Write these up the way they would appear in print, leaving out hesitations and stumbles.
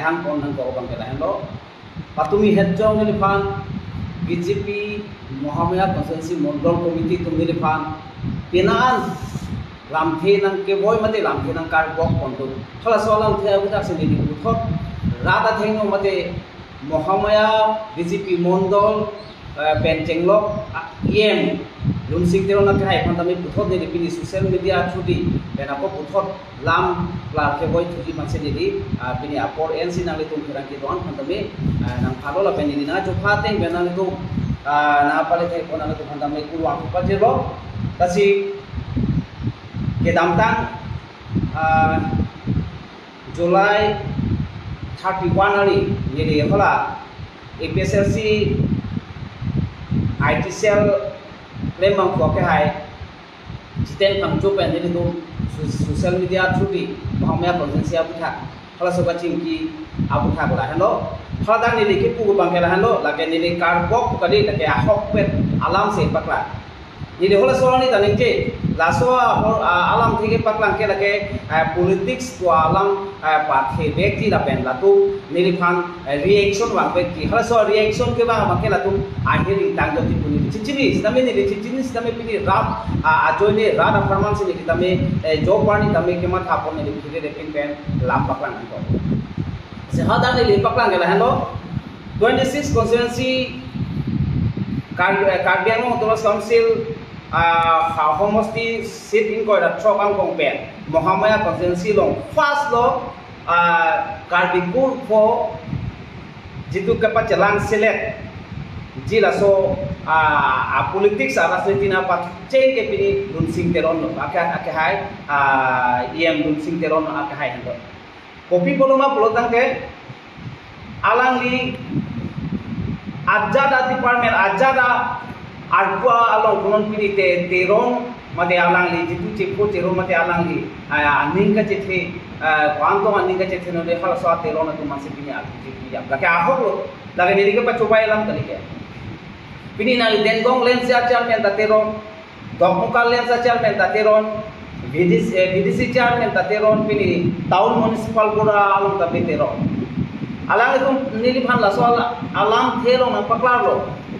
lehang pon nang ko bang kelahan lo patumi hejong ni pan BJP Muhammadiyah Constituency Mondol Committee tum ni pan pinaan lamthe nang ke boy mate lamthe nang kar bok pon tu khala solam the abutak se ni uthot rada thengno mate Muhammadiyah BJP Mondol Pencenglok IM Lunsing tero na kai pantami puthot ni pini social media thudi bena ko puthot lam la ke boy thudi manse ni pini apor NC nang litung khirang ki don pantami nang phalo la peni na jo phateng bena ni tu na pale thai ko na tu pantami kurwang pajero kasi ke damtang July 31 hari ni hola APSLC IT cell lemang ko ke hai jiten pangjo pen ni tu social media through di Muhammadiyah Constituency abutha khala soba chimki abutha gola hello khada ni likhi pu bang kela hello lage ni kar bok kali lage ahok pet alam se pakla ni hola solani taning je laso alam thege paklang ke lage politics ko alam pathe bekti la pen latu ni phan reaction wang bekti hala so reaction ke ba makela tu akhiri tangjo ti puni chichini stame ni chichini stame pini rap ajoine rada performance ni kitame job party tame ke ma thapon ni khire repin pen lam paklang ko se hada ni le paklang gela hello 26 constituency Karbiang Tolos Council homosti sit in ko da trokang kong pen Muhammadiyah Constituency long fast lo Karbikul po jitu kapat jalan select jila so politics arasniti na pat change ke pini Lunsing teron lo aka hai IM Lunsing teron aka hai ndo kopi poloma polotang ke alang li ajada department ajada argua along kunon pini teron mate alang li jitu chekko teron mate alang li aninga chethe kwanto aninga chethe no de khala so teron tu masih pini akti ya lake ahok lo lage ni ke pacoba elam kali ke pini na dengong len sia chairman ta teron dokmukal len sia chairman ta teron VDC chairman ta teron pini town municipal pura along ta teron alang itu nili phan la so alang thelo na paklar lo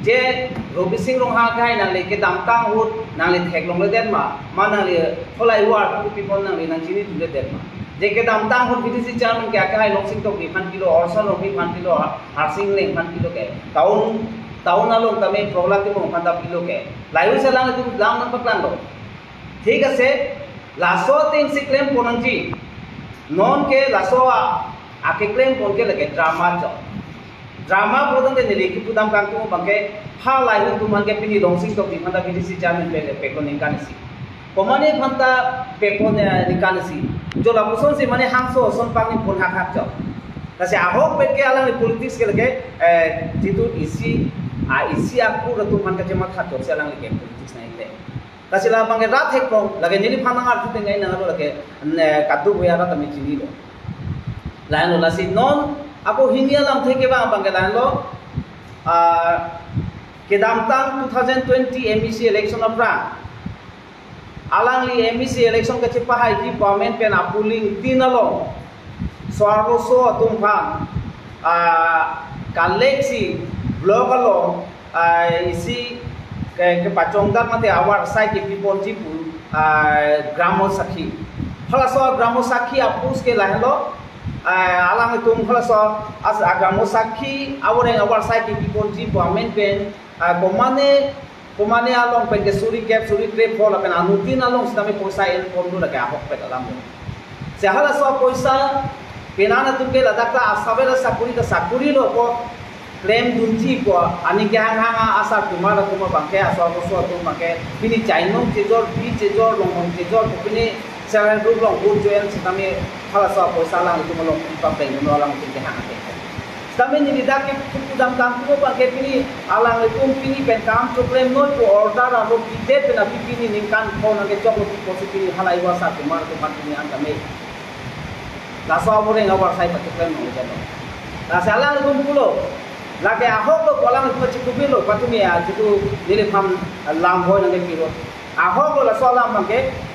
je Robi Singh rong ha kai nang le ke dam tang hut nang le thek long le den ma nang le kholai war ku people nang le nang chini du le den ma je ke dam tang hut VDC chairman ke kai long sing to ki phan kilo orson long ki phan kilo harsing leng phan kilo ke taun along tame prolati mo phan da kilo ke layu se lang tu lam nang paklan lo ঠিক আছে laso tin si claim ponang ji non ke laso ake claim pon ke lage drama prodang ke nili ki pudam kan tu bangke ha lai tu man ke pini longsing to bi phanda BDC chairman pe ko ninkan si komane phanda pe ko ninkan si jo la puson si mane hangso son pang ni pon hak hak jo kasi ahok pe ke alang politics ke lage jitu isi aku ratu man ka jema khat se alang ke politics na ite kasi la bangke rat hek ko lage nili phanda ngar tu ngai na lo lage kadu boya ra tami chini lo lain lo lasi non aku hinia lam theke bang bangkelan lo kedamtang 2020 MEC election apra alang li MEC election ke chipa hai ki government pen apuling tinalo swarbo so tumphan kaleksi blog alo isi ke pachongdar mate awar sai ke people jipu gramo sakhi phala so gramo sakhi apus ke lahelo alang itu kalau so as agama sakhi awalnya awal saya di ponji pamen pen komane along pen ke suri krep pol pen anutin along sedami poisa el pondu lagi ahok pet alam sehala so poisa penana tu ke ladakta asabela sakuri lo ko claim dunji ko ani ke hanga asar tumara tuma bangke aswa so tu make pini chainong chejor bi chejor long chejor pini sekarang dulu long bujuan sedami kalau soal poisa lang itu melong pakai menolong kita hang ate. Sedami ni dak kudam kampung pakai pini alang itu pini pen kam problem no to order aro pide pena pini ningkan phone age jok positif halai wasa tumar pini antame. Laso abore ngawar sai pakai problem no jalo. La salang itu pulo. Lagi ahok lo kolang itu cukup lo patumi ya itu nilai pam lam boy nanti kiro. Ahok lo laso lam pakai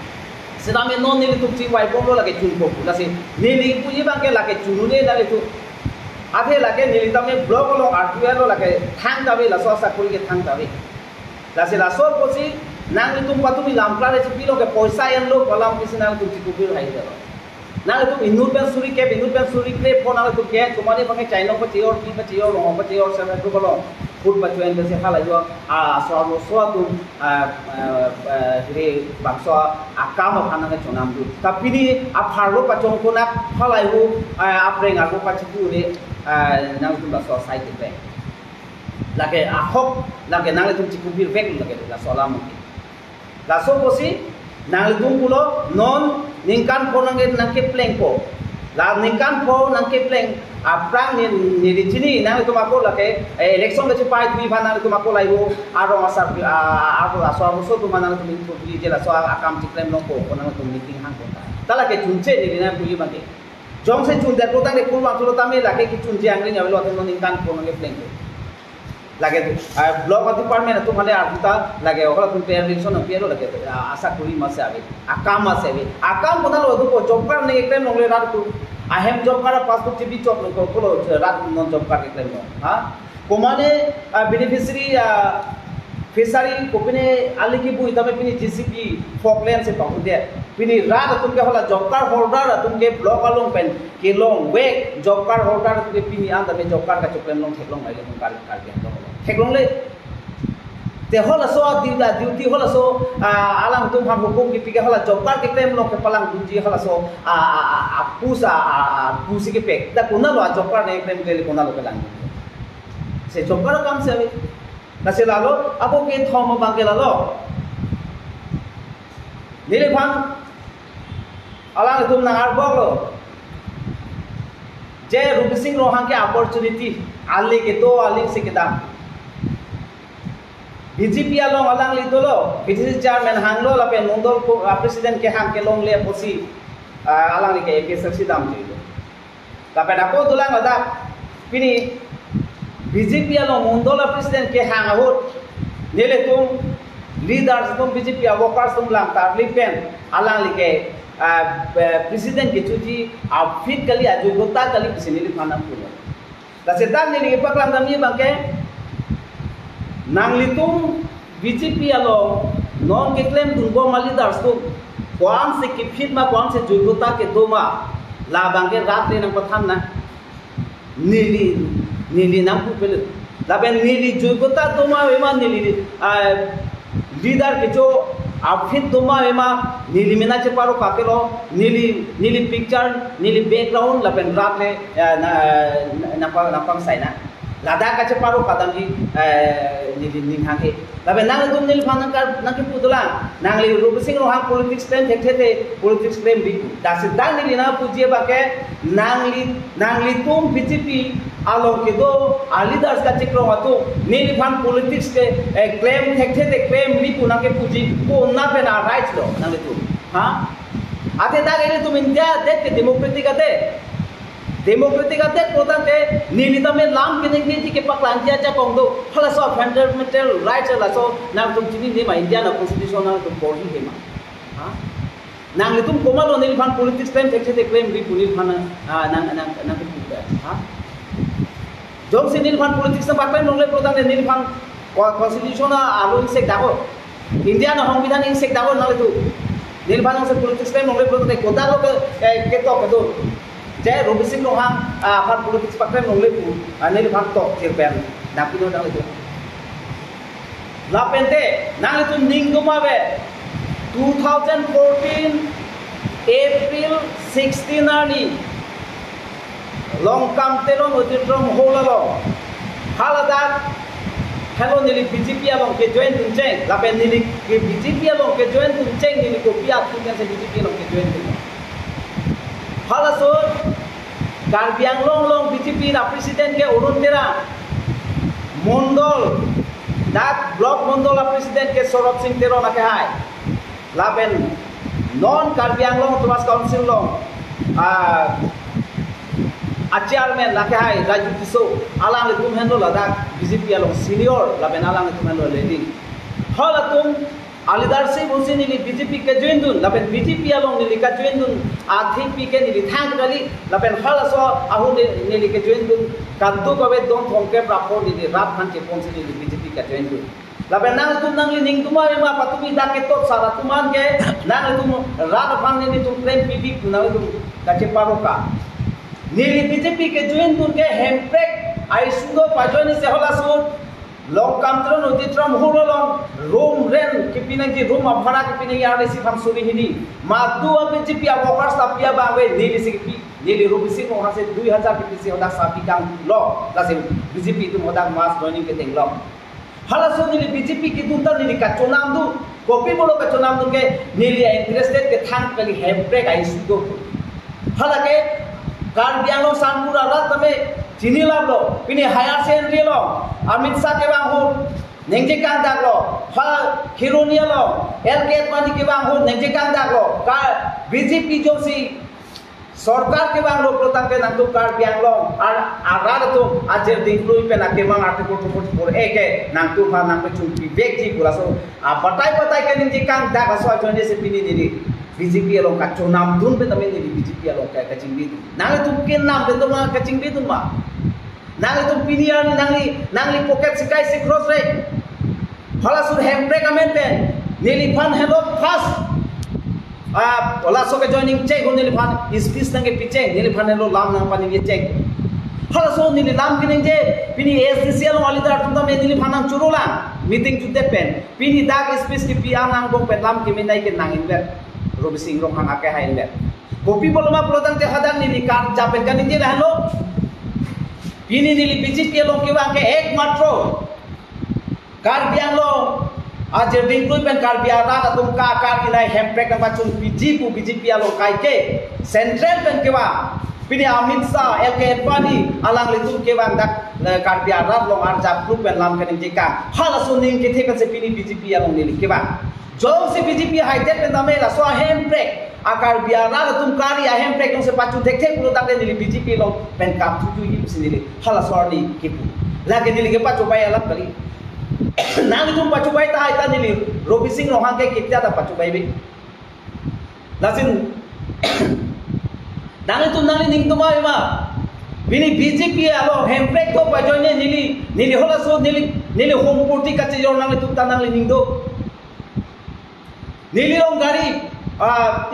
sedami non nili tu ci wai polo lagi chun ko lasi nili puji bangke lagi chunune dali tu आधे लगे नीलिता में ब्लॉक लो आर्टुएलो लगे थांग दावे लासो साकुरी के थांग दावे लासे लासो पोसी नांग तुम पातुमी लामप्लारे चिपिलो के पैसा एन लो कलाम किसी नांग तुम चिकुबिर हाई दे नांग तुम इन्नूर पेन सूरी के फोन नांग तुम के तुम्हारे बंगे चाइना को चियोर पी पर चियोर लोगों पर चियोर सेवन तो बोलो फूड पर चुएं जैसे हाल जो स्वारो स्वा तुम रे बाक्सो आकाम खाना के चुनाम दु tapi ni apharlo pachong ko nak halai hu apreng aku pachiku re nang tu baso site pe lage ahok lage nang tu chikubir vek lage la solam la so posi nang tu pulo non ningkan po nang ke pleng po la ningkan po nang ke pleng aprang ni di sini nang tu mako lage election ke pai tu iban nang tu mako lai hu aro asar aro aso so tu manang tu tu di jela so akam chiklem long po nang tu meeting hang ko tala ke chunche ni na puli bagi jong se chun der potang de pul ma tu tame lage ki chunche angri ni avelo tu ningkan po nang ke pleng lage blog department tu male arta lage ola tu per election piero lage asa kuri mase ave akam bonalo du ko job kar ne eklem long le rat tu ahem job kar passport tv job ko polo rat non job kar eklem no ha komane beneficiary fishery kopine aliki bui tame pini GCP Falkland se pahu de pini rat tum ke hola job card holder tum ke block along pen ke long wek job card holder tum ke pini anda me job card ka choklem long theklong mai le kar ke theklong le te hola so duty hola so alam tum ham hukum ki pike hola job card ke claim long ke palang duty hola so pusi ke pek da kuna lo job card ne claim ke kuna lo ke lang se job card kam se nasi lalu aku ke thom bangke lalu nilai bang alang itu nangar bolo je rubising rohang ke opportunity ali ke to ali se kita BJP along alang itu lo BJP chairman hang lo lape nondol ko president ke hang ke long le posi alang ke SRC dam itu lape aku tulang ada pini BJP along mondola president ke hang ahut nile tum leaders tum BJP workers tum lang tarli pen alang like president ke chuji outfit kali ajugota kali bisini li phana pulo la setan ni paklam dami bangke nang litum BJP along non ke claim durgo leaders tum kwan se ke fit ma kwan se jugota ke doma la bangke rat le nang patham na nili nampu pelu laben nili jugota doma ema nili leader ke jo outfit doma ema nili mena che paro kakelo nili picture nili background laben rat le napang saina lada ka che paro kadam ji nili ninghake laben nang dum nili phanan kar nang ke pudula nang li rubising rohang politics claim thekthete politics claim bi dasidang nili na pujie bake nang li tum BJP along ke do leaders ka chikro atu nili phan politics ke claim thekthete claim bi punang ke puji ko na pe na right lo nang li tu ha ate da ele tum india det ke democratic ate prodan te nili tame lam ke ne ke paklan dia cha kong do hala so fundamental rights la so nang tum chini ne ma india na constitution na tum body he ma ha nang li tum komal lo nili phan politics claim thekthete claim bi punil phan nang ke puja ha jom se nil phan politics na baklen longle prodan nil phan constitution na alo insek dago india na সংবিধান insek dago na tu nil phan se politics claim longle prodan kota lo ke to je rubising rohang phan politics baklen longle pu nil phan to kirpen napino na tu lapente nang tu ning duma be 2014 April 16 ani long kam telong utitrom holalo halada hello nili BJP along ke join tumcheng lapen nili ke BJP along ke join tumcheng nili ko pia tu kan se BJP along ke join tum halaso Karbiang long BJP na president ke urun tera mondol dat block mondol la president ke Sorop Singh tero na ke hai lapen non Karbiang long Tuas Council long chairman lake hai Raju Tiso alang tum hendo ladak BJP along senior laben alang tum hendo leading hala tum Alidarsi busi nili BJP ke joindun lapen BJP along nili ka joindun ATP ke nili thang kali lapen halaso ahu nili ke joindun kantu kawe don thongke prapo nili rap han ke ponsi nili BJP ke joindun lapen nang tum nang ning tuma ma patumi da ke tot sara tuman ke nang tum rap han nili tum prem PB nang tum kache paroka nili BJP ke joindun ke hemprek ai sundo pajoni se halaso long kamtron utitram hulolong room ren kipinang ki room abhara kipinang yare si pham suri hini madu BJP workers tapia bawe nili sipi nili rubisi mo hase 2000 kipisi hoda sapi kang lo lase BJP tu hoda mas joining ke tenglo halaso nili BJP ki tunta nili ka chonam du kopi bolo ka chonam du ke nili interested ke thang kali hemprek ai sudo halake Karbiang lo sanpura rat tame Chini lo, pini higher secondary lo, Amit Shah ke bang ho, nengje kang dak lo, ha Khironia lo, LK Advani ke bang ho, nengje kang dak lo, ka BJP jo si सरकार के बांग लोग प्रताप के नाम तो कार बियांग लो आराध तो आजर दिखलुई पे ना के बांग आर्टिकल तो por एक है नाम तो भा नाम पे चुंकी बेग जी बोला सो आ बताई के निजे कांग दा का सो जोने से पिनी निरी BJP लोग का चो नाम दुन पे तमे निरी BJP लोग का कचिंग भी नाले तुम के नाम पे तो मा कचिंग भी तुम मा नाले तुम पिनी यार नांगली पॉकेट सिकाई से क्रॉस रे हला सुर हेम्प्रे कमेंट पे नीली फन हेलो फास्ट ola so ke joining check ho nili phan speech nang ke piche nili phan lo lam nang pani ye check hala so nili lam kining je pini SDCL wali dar tum me nili phan nang churula meeting jutte pen pini dag speech ki pi ang nang bong pen lam ki me nai ke nang inler Robi Singh ro hang ake ha inler kopi boloma prodang te hadang nili kar japen kan je rahlo pini nili BJP lo ke wa ke ek matro kar biang lo आज डिंक्लुई pen car बियारा तुम का कार की नाइ हेम्प्रेक का चुन BJP आलो काय के सेंट्रल पेन के वा पिने अमित शाह एलके एडवानी अलांग ले तुम के वा दा कार बियारा लो आर जा ग्रुप पेन लाम के निजे का हाला सुनिंग के थे पेन से पिनी BJP आलो ने के वा जो से BJP हाइटेड पेन दमे ला सो हेम्प्रेक आकार बियारा तुम कारी हेम्प्रेक से पाचु देखथे पुरो दा के निली BJP लो पेन का थुजु ही सिनिले हाला सोरनी के पु लागे निली के पाचु बाय अलग करी nang itu pacu bayi ta ita nili Robi Singh rohang ke kita ta pacu bayi be lasin nang itu nali ning tu mai ma bini BJP alo hemprek to pajoine nili hola so nili home purti kache jor nang itu ta nang ning do nili rong gari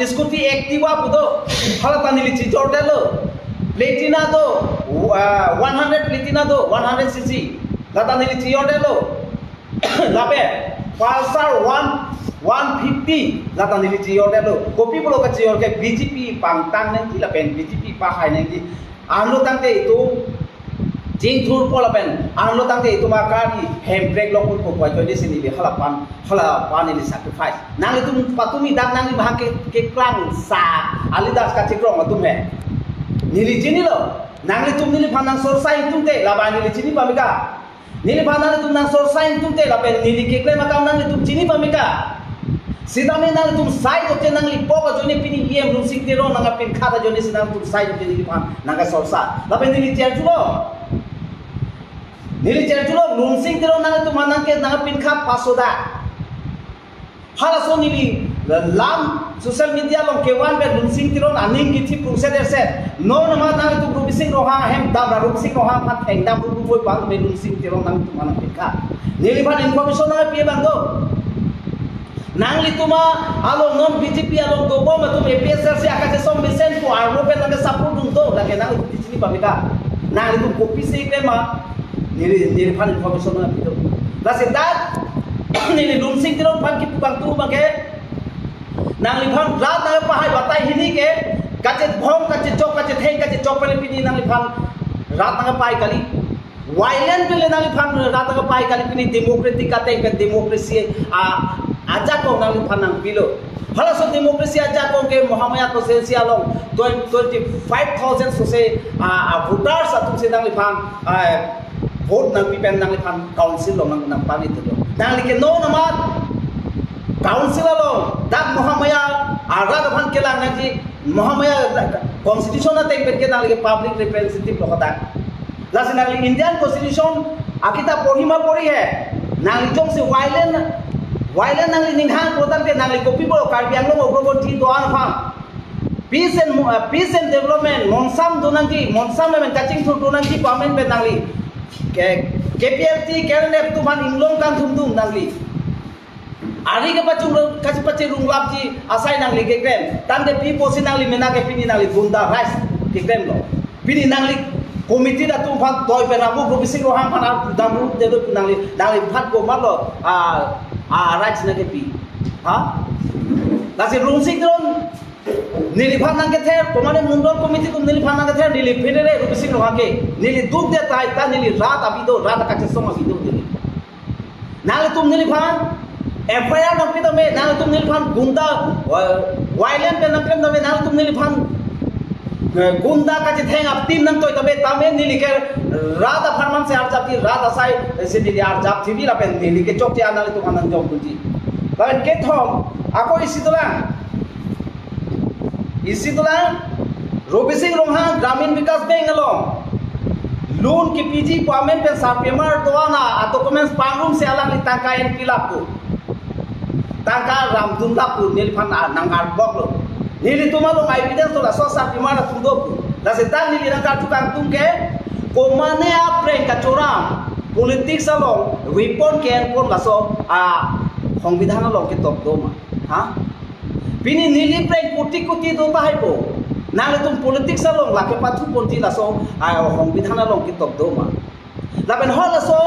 scooty Activa pudo hala ta nili chi jor delo platina do 100 platina do 100 cc lata nili chi jor delo lape Pulsar 150 lata nili cior delo kopi bolo ka cior ke BJP pangtang nang ti lapen BJP pa hai nang ti anlo tangte itu jing thur po lapen anlo tangte itu makari hemprek lo ko ko jodi sini bi hala ni sacrifice nang itu patumi dak nang bahang ke klang sa alidas ka cikrong atum he nili jini lo nang itu nili phanang sor sai tumte laba nili jini pamika nili panang itu nang sor sign tum te lapen nili kekle makam nang itu cini pamika sida me nang itu sai to nang li poka jone pini yem lum sing te ro nang pin khata jone sinang tu sai to nili pan nang sor sa lapen nili cherchulo lum sing te ro nang tu manang ke nang pin kha pasoda hala so nili lam social media long ke wan be lum sing te ro aning ki thi procedure set no nama nang tu Robi Singh roha hem dam Robi Singh roha phat theng dam ru voi bang me lum sing te ro nang tu manang pin kha nili pan information na pi bang do nang li tuma alo non BJP alo do bo ma tu APSR se akase som besen ko aro pe nang support dum to la ke nang tu sini pamika nang li tu copy se ke ma nili pan information na pi do la se dat nili lum sing te ro pan ki bang tu ma ke nang li pan rat na pa hai batai hini ke kache bhom kache chok pele pini nang li pan rat na pai kali violent pele nang li pan rat na pai kali pini democratic ka te democracy aja ko nang li pan nang pilo hala so democracy aja ko ke mohamaya to sensia long 25000 so se voters atum se nang li pan vote nang pi pen nang li pan council lo nang pani to nang li ke no namat council lo dak mohamaya arad pan kelang naji mohamaya constitution na tek ke nang li public representative lo kata lasin nang li Indian constitution akita pohima pori hai nang li jong se violent Wailan nangli ninghang product de nangli kopi bolo karbiang lo obrobon ti doan phang. Peace and development monsam donangi monsam men touching to donangi pamen be nangli. KPLT kernet tu man inglong kan thumdum nangli. Ari ke pacung kasih pace runglap ji asai nangli gekrem. Tande pi posi nangli menake pini nangli bunda rice gekrem lo. Pini nangli komiti da tu phan toy penamu profesi roham phan damu dedo nangli phat ko malo rice nake pi. Ha? Nasi rungsing dron nili phan nang kethe komane mundol komiti kum nili phan nang kethe nili phinere profesi rohake nili duk de tai ta nili rat abido rat kache soma abido nili. Nale tum nili phan FIR nang pito me nang tum nil phan gunda violent pe nang kem me nang tum nil phan gunda ka che theng ap tim nang toy tabe tame nili ke rada pharman se arjap ti rada sai se nili arjap thi bi la pen nili ke chok ti anal tu anang jom kunji ban ke thom ako isitula Robi Singh Rongha Gramin Vikas Bank along loan ki PG payment pe sarpemar doana documents pangrum se alang li tangka en pilapku tangka ramdundapur nili phan nangar boklo nili tumalo evidence to la sosa pimara tundopu la setan nili nangka tukang tungke komane apren ka choram politics along report ken kon la so সংবিধান along ke top doma ha pini nili pren kuti do bahaibo nang tum politics along la ke pathu ponti la so সংবিধান along ke top doma laben hol so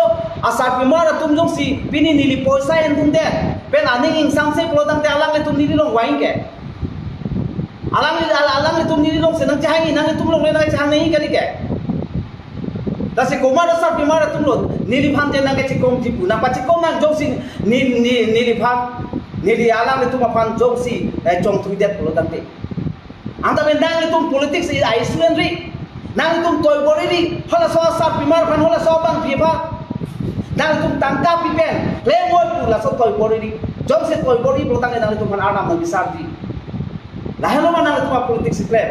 asar pimara tum jong si pini nili poisa en tum de pen aning ing sang se plodang te alang le tum nili long waing ke alang le tum nili long senang chahang nang tum long le nang chahang nei ke ke dasi komar asar pimara tum lo nili phan te nang ke chikom ti pu na pa chikom nang jong si nili phan nili alang le tum phan jong si jong thui det plodang te anta ben nang le tum politics is isolation ri nang tum toy bori ri hola so asar pimar phan hola so bang phi nang tum tangka pipen le moi pu la so toy bori ri jom se toy bori plodang le nang tum phan arnam nang bisar di lahelo ma nang tum politics plan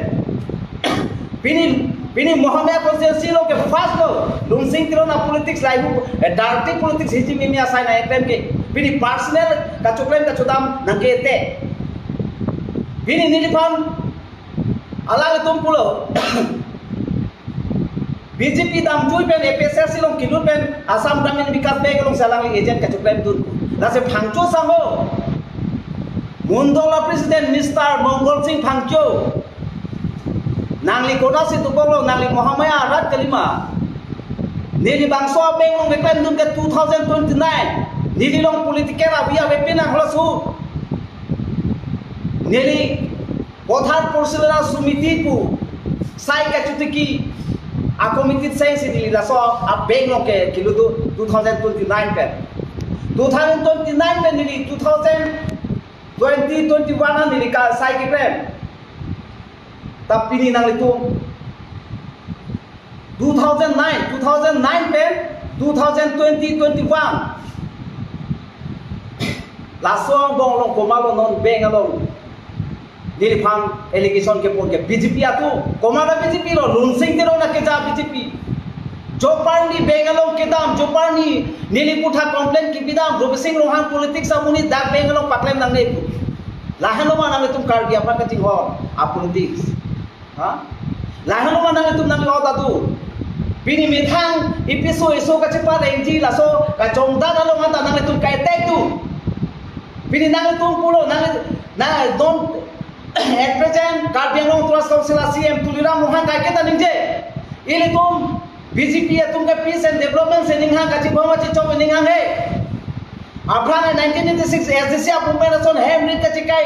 pini Mohammed constituency lo ke fast lo lung sing tiro na politics lai direct politics hiji mimi asai na etem ke pini personal ka choklen ka chodam nang ke te pini nili phan ala tum pulo BJP dam chui pen APSRC long kilur pen Assam Gramin Vikas Bank long salang agent ka choklen dur la se phangcho sango Mundola President Mr. Mongol Singh Phangcho nangli kota situ kolo nangli Mohamaya Rat Kalima nili bangso Bank long reklam dun ke 2029 nili long politiker abia wepina holasu nili Pothar Porcelana Sumiti pu sai ka chutiki a committee sai si nili la so a Bank long ke kilu 2029 pe 2029 pe nili 2021 nili ka sai ki plan tapi ni nang itu 2009 pen 2021 lasong bong long komalo non beng along nili phan allegation ke pon ke BJP atu komala BJP lo lunsing te na ke ja BJP joparni beng along ke dam joparni nili putha complaint ki bidam Robi Singh Rohan politics amuni dak beng along paklem nang ne lahano ma nang tum kar dia pa ka ting ho a politics ha lahano ma nang tum nang lo ta tu pini mithang ipiso iso ka chepa renji laso ka chongda na lo ma ta nang tum kai tek tu pini nang tum pulo nang na don at present Karbiang Long Trust Council CM Tulira Mohan kai ke ta ningje ile tum BJP tum ka peace and development se ningha ka chi bama chi chom ningha he Afran 1986 SDC appropriation Henry ka chi kai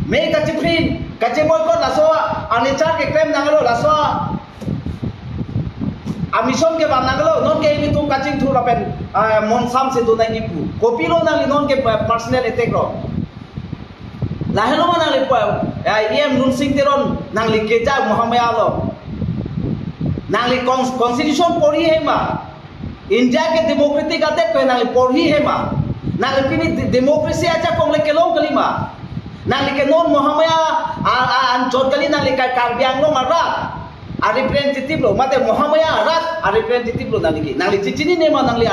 me ka chi free ka chi boycott laso anichar ke claim nangalo laso amison ke ban nangalo non ke ini tum ka chi thu rapen monsam se dunai ni pu kopilo nang non ke personal attack ro lahelo manang le pa em nun sing teron nang li keja Mohammed lo nang li constitution pori he ma India के डेमोक्रेटिक आते पे नाले पढ़ी है माँ नाले किनी डेमोक्रेसी आचा कोंगले के लोग कली माँ नाले के नॉन मोहम्मया अंचोर कली नाले का कार्बियांग लो मरा आ रिप्रेजेंटेटिव लो माते मोहम्मया रात आ रिप्रेजेंटेटिव लो नाले की नाले चिचिनी ने माँ नाले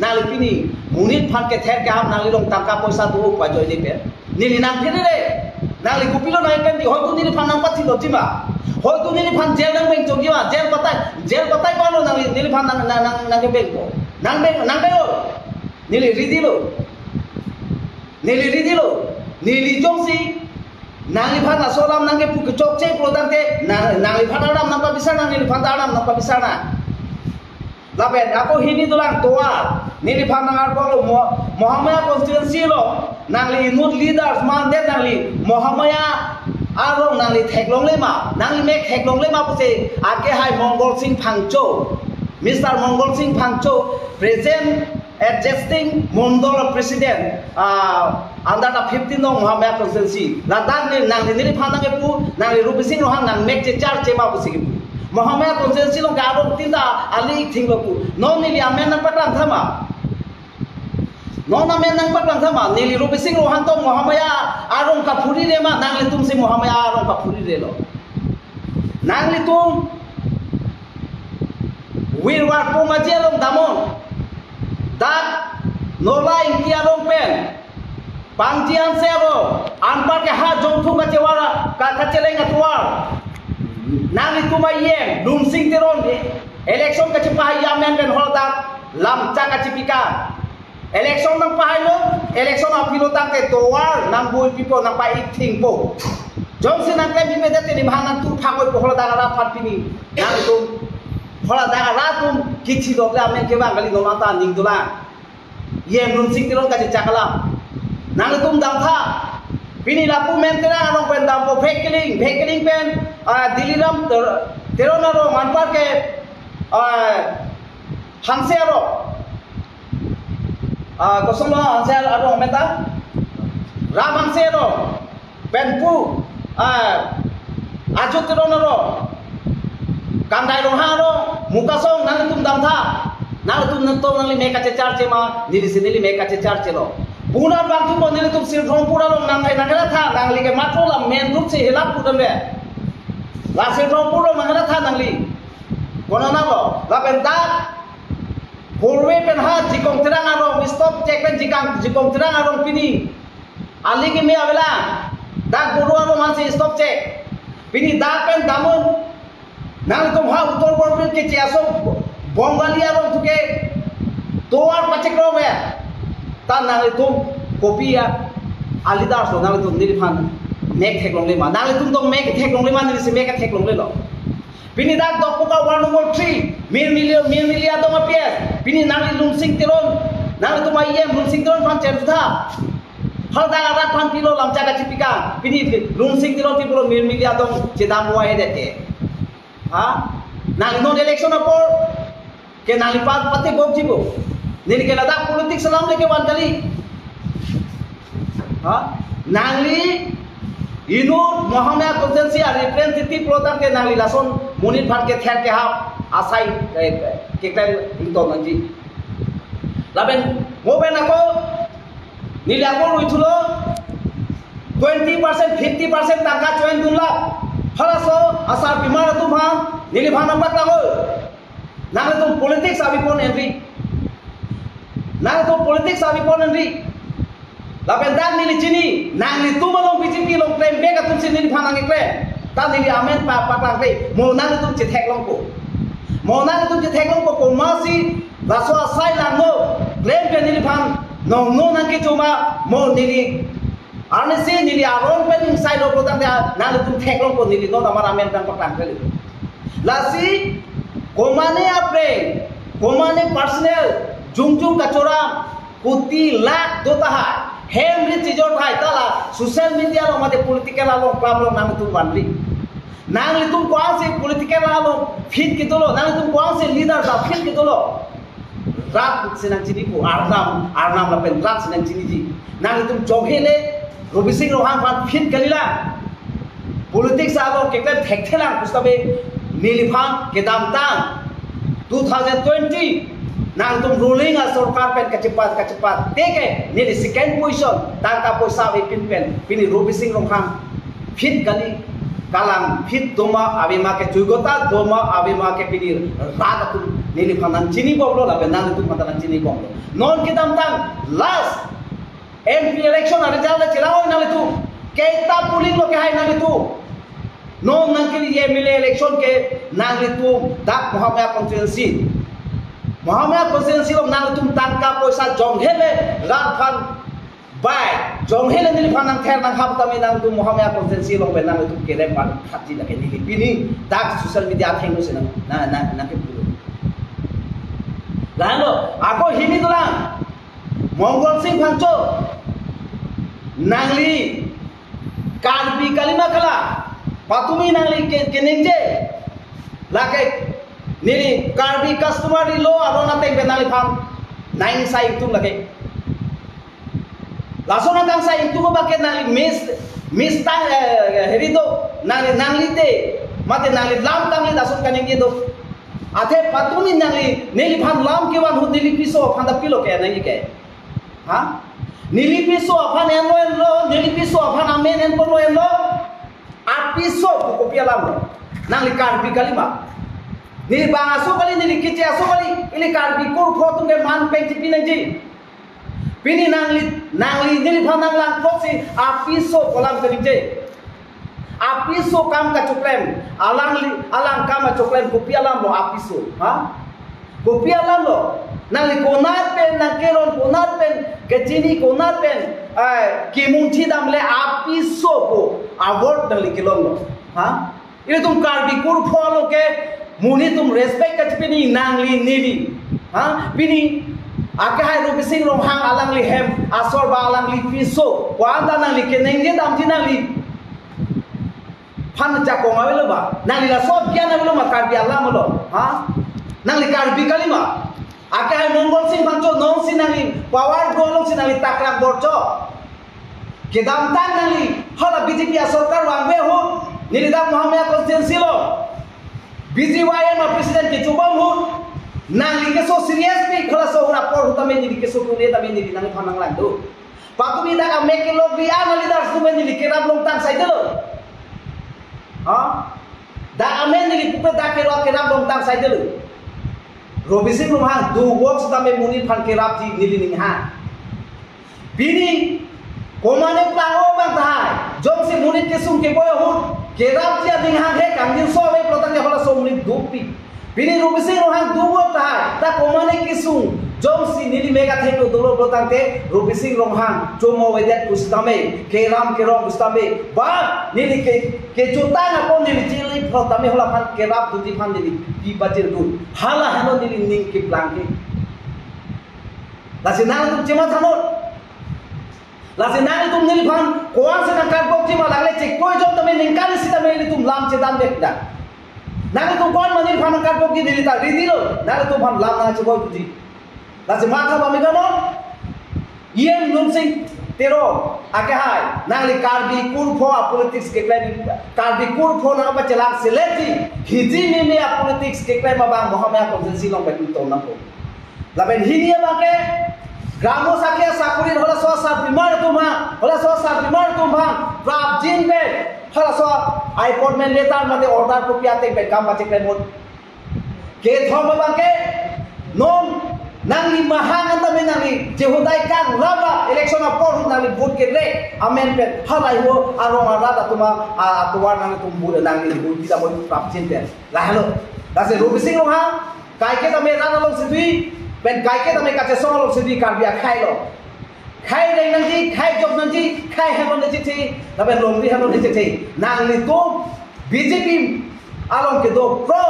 nali pini munit phan ke ther ke ham nali long tangka poisa tu pa joy ni pe nili nang phire re nali kupilo nai pen di hoy tu nili phan nang pati lo jima hoy tu nili phan jail nang beng jogi ma jail batai ko lo nili phan nang beng ko nang beng lo nili ridilo nili jongsi nali phan asolam nang ke pu chok che product ke nali phan aram nang pa bisana nili phan aram nang pa bisana laben ako hini dolang toa nili phan nang ar ko Mohamaya constituency lo nangli youth leaders man de nangli Mohamaya arong nangli theklong lema nangli mek theklong lema puse ake hai Mongol Singh Phangcho Mr. Mongol Singh Phangcho present adjusting Mondol president under the 15 of Mohamaya constituency ladan ni nangli nili phan nang pu nangli Rupi Singh rohang nang mek che char che ma puse Mohamaya constituency lo garong tinda ali thinglo pu no nili amen nang patlang thama nona men nang patlang thama nili Rupi Singh rohan to Mohamaya arong ka phuri re ma nangli tum se Mohamaya arong ka phuri re lo nangli tum wirwar pu ma jelong damon dak nola inkia rong pen pangjian sero anpar ke ha jong thu ka chewara ka chelenga tuar nangli tum ayem lum sing teron election ka chipa yamen ben holdak lam cha ka chipika election nang pahalo election apilo tang ke towar nang bui pipo nang pa iting po jongsi nang ke bime dete ni bhanan tu phagoi ko hola daga ra phatpini nang tu hola daga ra tu kichi do la men ke bangali do mata ning dula ye nun sing tiron ka chakala nang tum dam tha bini lapu men tera arong pen dam po vehicle pen diliram teron aro manpar ke hanse aro kosong lo ansel aro meta ram anselo penpu ajut teron aro kandai lo haro mukasong nang tum dam tha nang tum nang to nang li meka che char che ma nili sinili meka che char che lo punar bang tu nili tum sir thong pura lo nang ngai nang tha nang li ke matro la men rup se helap pudan le la sir thong pura nang tha nang li kona na lo la benda Purwe pen ha jikong terang arong stop check pen jikong terang arong pini ali ke me avela dak buru arong mansi stop check pini dak pen damun nang tum ha uttor borbe ke chiaso bongali arong tuke toar pachek ro me ta nang tum kopia ali dar so nang tum nili phan mek theklong le ma nang tum dong mek theklong le ma nili se mek theklong le lo Pini dak dokuka 1 nomor 3 mir milia dong apias pini nang lum sing teron nang tu mayem lum sing teron pan chen tha hal da rat pan pilo lam cha ka chipika pini lum sing teron ti polo mir milia dong chedam wa he dete ha nang no election apor ke nang lipat pati bok jibo nil ke lada politik salam leke wan kali ha nang li inu Mohamaya constituency representative product ke nang lason munit phan ke ther ke ha asai ke kan into nanji laben moben ako nili ako ruithulo 20% 50% taka join dunla halaso asar bimar tu bha nili bhana patla ho nang tu politics abi pon entry laben dan nili chini nang ni tu malong BJP long claim bega tum sin nili bhana nge claim ta nili amen pa patlang claim mo nang tu che thek long ko ko masi laso asai lang no claim pe nili bhan no nang ke choma mo nili arne se nili aron pen sai lo product nang tu thek long ko nili no amar amen tang patlang claim lasi komane personal jung kachora kuti lak dota ha Henry Tijor Bhai tala social media lo mate political lo problem nang tu banli nang litum ko ase political lo fit ke tolo nang litum ko ase leader da fit ke tolo rat senang chini ko arnam la pen rat senang chini ji nang litum joghele Rupi Singh rohan fan fit kalila politics alo ke kan thekthelang pustabe niliphan ke dam tang 2020 nang tum ruling a sarkar pen kacepat teke nili second position tangka poisa be pen pini Rupi Singh rohan fit kali kalang fit doma abima ke jugota doma abima ke pini raga tu nili phanang chini boblo la ben nang tu phanang chini boblo non kidam tang last MP election result chilao nang tu keita puling lo ke hai nang tu non nang ke MLA election ke nang tu dak Muhammad constituency lo nang tu tangka poisa jong hele ran phan bai jong hele nili phanang ther nang ham tami nang tu Muhammad constituency lo ben nang tu ke re pan khati la ke nili pini dak social media thengu se na ke lalu aku hini tulang Mongol Singh Phancho nangli karbi kalima kala patumi nangli kenengje lake nili karbi customary law arona teng benali pham nine sai tu lake lasona kang sai tu ba ke nangli miss tang herido nangli te mate nangli lam tangli dasun kanengje do Ate patumi nangli nili phan lam ke wan hu nili piso phan da pilo ke nang ke ha nili piso phan enlo nili piso phan amen en polo enlo apiso ko pia lam nangli karbi kalima nili bang aso kali nili kiche aso kali ili karbi kur kho tunge man peng ji pinang ji pini nangli nili phan nang lang proxy apiso kolam kerje apiso kam ka cuklem alang kam ka cuklem kopi alam lo apiso ha kopi alam lo nang konat pen nang keron konat pen kecini konat pen kimunci dam le apiso ko award nang kilong lo ha ini tum karbi kur follow ke muni tum respect ka pini nangli nili ha pini akah ro bising rom hang alang li hem asor ba alang li piso wanda nang li kenenge dam ji nang li Pan jakong awal ba, nang lila sob kian awal ma karbi Allah malo, ha? Nang li karbi kalima, akah Mongol Singh Phancho nong si nang li power golong si nang li takrak borco, kedam tan nang li hala BJP asokar wangbe ho, nilidam Muhammad constituency lo, BJYM ma presiden ke cubam ho, nang li keso serius pi khala so rapor hutame nili keso kune tame nili nang phanang landu, patumi dak ameke lo biya nali dar sume nili kerap long tang sai delo. Da amen nili pupe da kerap long tang sai delu robisi rumah du works da me muni phan kerap ji nili ning ha bini komane plao bang thai jom si muni ke sung ke boy hu kerap ji ning ha he kang din so ve protang ke hola so muni dupi bini robisi rumah du work thai da komane ke sung jom si nili mega theko dolo protang te robisi rumah jomo wedet ustame keram kerong ustame ba nili ke juta na ko nili chili protame hola phan kerap duti phan nili di bajir du hala hano nili ning ke planke lasinang tum chema thamot lasinang tum nili phan koan se kan bok chima lagle che koi jom tame ning kan si tame nili tum lam chedan bekda nang tum kon manil phan kan bok ki nili ta ridilo nang tum phan lam na che koi tuji lasi mata ba megano yen num sing tero akahai nangli karbi kurpho politics ke klaim karbi kurpho na ba chalak seleti hiji me politics ke klaim ba Muhammad constituency long ba to na ko laben hinia ba ke gramo sakya sakuri hola so sa primar tuma prap jin be hola so appointment letter mate order ko piate be kam ba che klaim ke thom ba ke non nangli mahangan tame nangli jehudai kang laba election apor nangli vote ke re amen pen halai ho arong arada tuma atuar nang tumbu nangli vote kita mo prapjin pen la halo dase robising lo ha kai ke tame rana long sidwi pen kai ke tame kache song long sidwi karbia khai lo khai dei nang ji khai job nang ji khai halo ne ji la pen long ri halo ne ji nangli to BJP along ke do pro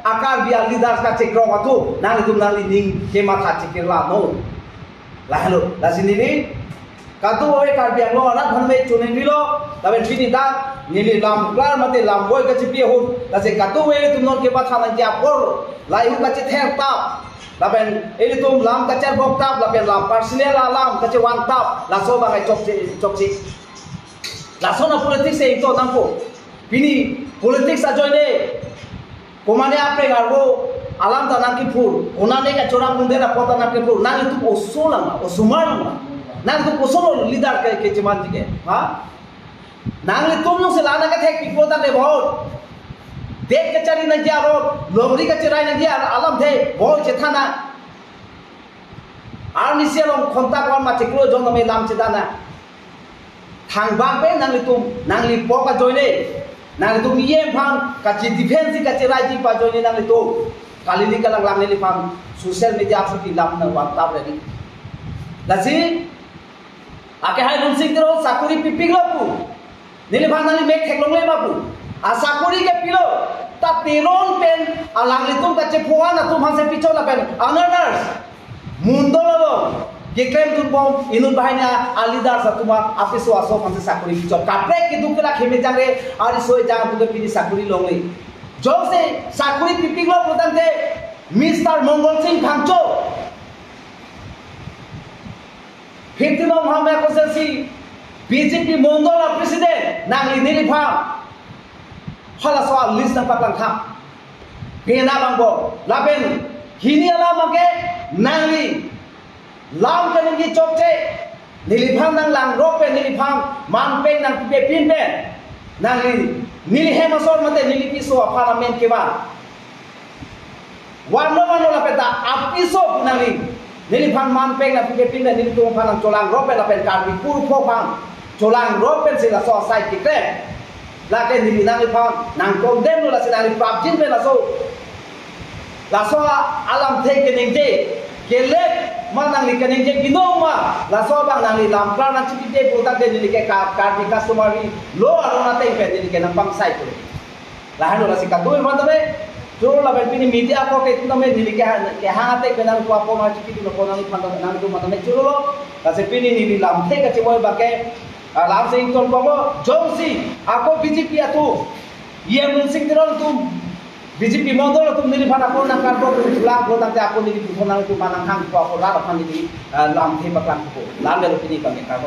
akar biar leaders ka cekro watu nang itu nali ning ke mata cekir la no la halo la sini ni katu oi kar biar lo ana dhanme chuning ni lo taben bini da nili lam klar mate lam boy ka chipi hu la se katu oi tum non ke batha nang ja por lai hu ka che ther tap taben eli tum lam ka cher bok tap la ben lam personal alam ka che wan tap la so ba ngai chok chi la so na politics e to nang ko bini politics ajoine komane apre garbo alam tanang ki phur onane ka chora munde na pota na ke phur nang itu osolanga osumanga nang itu osolo leader ke chiman jige ha nang le tum no se lana ka thek pipo da le bhot देख के चरी नगी आरो लोमरी के चराई नगी आलम थे बहुत चेथाना आर निसे लं खंता कौन मा चिकलो जोन में लाम चेदाना थांग बांग पे नांगली पोका जोइने नांगली तुम ये फाम काची डिफेंस का चराई जी पा जोइने नांगली तो कालिनी का लग लामने फाम सोशल मीडिया सुटी लाम न वार्ता रेडी लसी आके हाय रुन सिंह रो साकुरी पिपिग लोपू नीली फाम नांगली मेक थेकलोंग ले बापू आ साकुरी के पिलो ता तेरोन पेन आलांगली तुम का चेपुआ ना तुम हमसे पिछो ला पेन अनर्नर्स मुंडो लो ये क्लेम तुम बom inun bahaya alidar satu mah api suaso हमसे साकुरी पिछो कापरे के दुकला खेमे जागे आरी सोए जागा तुगे पिनी साकुरी लोंगली जो से साकुरी पिपिग लो प्रधान थे मिस्टर मंगल सिंह फांगचो 50 नौ हम को से बीजेपी मंगल प्रेसिडेंट नांगली नीली form hala soal list na paklang kham pena bangbo laben hini ala make nangli lam kaningi chokche niliphang nang lang rope niliphang man pe nang pe pin pe nangli nili hemasor mate nili piso parliament ke ba wano la peta apiso nangli niliphang man pe nang pe pin nili tu phanang cholang rope la pen karbi pur pho phang cholang rope se la so sai ki kre lagi ni nang ipam nang kondem lo la sinang ipam jin pe la so alam the kening je kelet ma nang li kening je binong ma la so bang nang li lam pra nang chiki je putak de ni ke ka di customary lo arona te pe ni ke nang pang sai ko la hano la sika doi ma tabe jor la ben pini media ko ke tu me ni ke ha te pe nang ko apo ma chiki tu ko nang pang nang tu ma tame chulo la se pini ni lam the ke choi ba ke लाम सिंह तो बाबा जोशी आपको बीजेपी आतु ये मुंसिंग दिरों तुम बीजेपी मंदों तुम निरी फाना को ना कर दो तुम लाम को तंग आपको निरी तुम ना तुम माना खान को आपको लाम फानी दी लाम थे बकलाम को लाम ले लो पिनी का